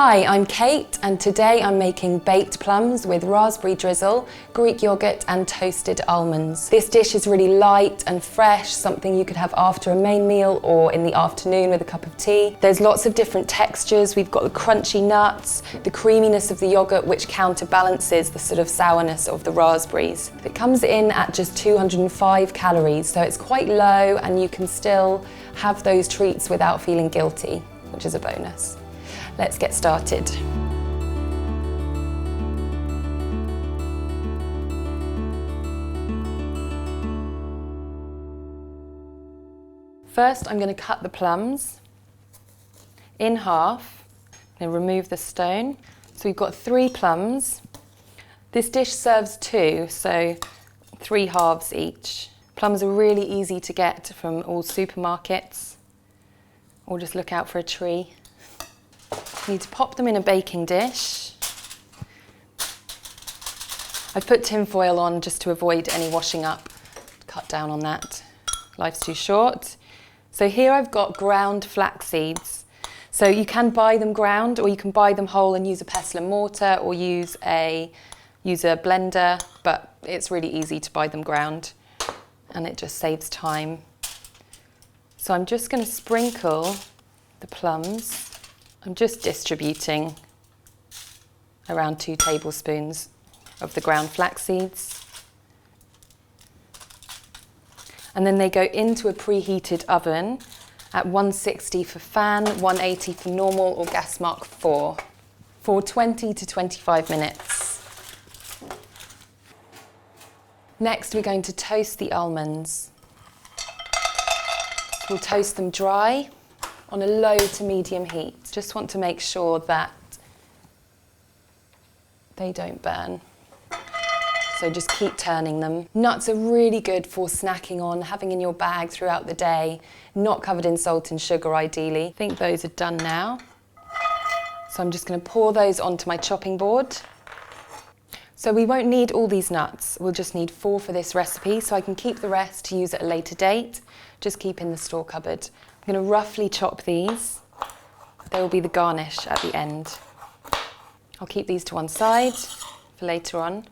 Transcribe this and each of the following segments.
Hi, I'm Kate and today I'm making baked plums with raspberry drizzle, Greek yoghurt and toasted almonds. This dish is really light and fresh, something you could have after a main meal or in the afternoon with a cup of tea. There's lots of different textures. We've got the crunchy nuts, the creaminess of the yoghurt which counterbalances the sort of sourness of the raspberries. It comes in at just 205 calories, so it's quite low and you can still have those treats without feeling guilty, which is a bonus. Let's get started. First, I'm going to cut the plums in half. I'm going to remove the stone. So we've got 3 plums. This dish serves 2, so 3 halves each. Plums are really easy to get from all supermarkets, or just look out for a tree. You need to pop them in a baking dish. I've put tin foil on just to avoid any washing up. Cut down on that. Life's too short. So here I've got ground flax seeds. So you can buy them ground or you can buy them whole and use a pestle and mortar or use a blender, but it's really easy to buy them ground and it just saves time. So I'm just going to sprinkle the plums. I'm just distributing around 2 tablespoons of the ground flax seeds. And then they go into a preheated oven at 160 for fan, 180 for normal or gas mark 4 for 20 to 25 minutes. Next, we're going to toast the almonds. We'll toast them dry on a low to medium heat. Just want to make sure that they don't burn. So just keep turning them. Nuts are really good for snacking on, having in your bag throughout the day, not covered in salt and sugar ideally. I think those are done now. So I'm just going to pour those onto my chopping board. So we won't need all these nuts. We'll just need 4 for this recipe, so I can keep the rest to use at a later date. Just keep in the store cupboard. I'm going to roughly chop these. They will be the garnish at the end. I'll keep these to one side for later on.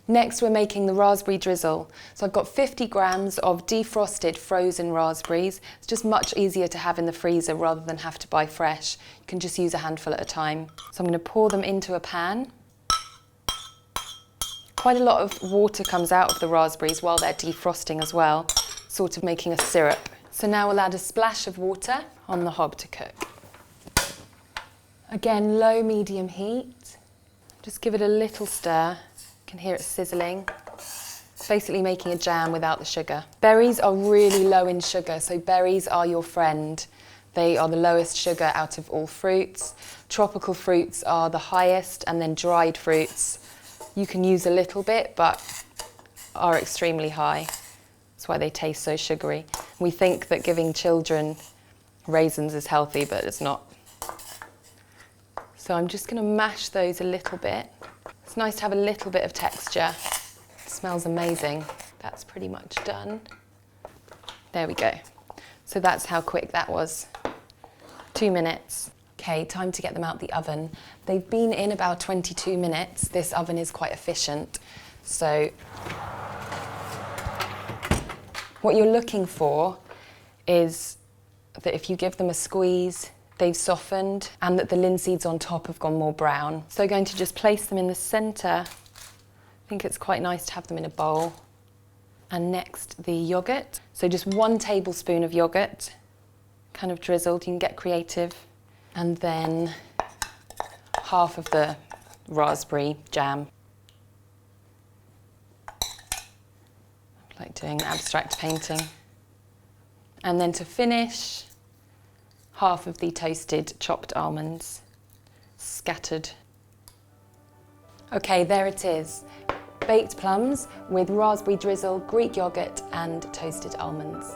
Next, we're making the raspberry drizzle. So I've got 50 grams of defrosted frozen raspberries. It's just much easier to have in the freezer rather than have to buy fresh. You can just use a handful at a time. So I'm going to pour them into a pan. Quite a lot of water comes out of the raspberries while they're defrosting as well, sort of making a syrup. So now we'll add a splash of water on the hob to cook. Again, low medium heat. Just give it a little stir. You can hear it sizzling. It's basically making a jam without the sugar. Berries are really low in sugar, so berries are your friend. They are the lowest sugar out of all fruits. Tropical fruits are the highest, and then dried fruits you can use a little bit, but are extremely high. That's why they taste so sugary. We think that giving children raisins is healthy, but it's not. So I'm just going to mash those a little bit. It's nice to have a little bit of texture. It smells amazing. That's pretty much done. There we go. So that's how quick that was. 2 minutes. Okay, time to get them out the oven. They've been in about 22 minutes. This oven is quite efficient. So what you're looking for is that if you give them a squeeze, they've softened and that the linseeds on top have gone more brown. So I'm going to just place them in the centre. I think it's quite nice to have them in a bowl. And next, the yoghurt. So just 1 tablespoon of yoghurt, kind of drizzled. You can get creative. And then half of the raspberry jam. Like doing abstract painting. And then to finish, half of the toasted chopped almonds scattered. Okay, there it is. Baked plums with raspberry drizzle, Greek yoghurt and toasted almonds.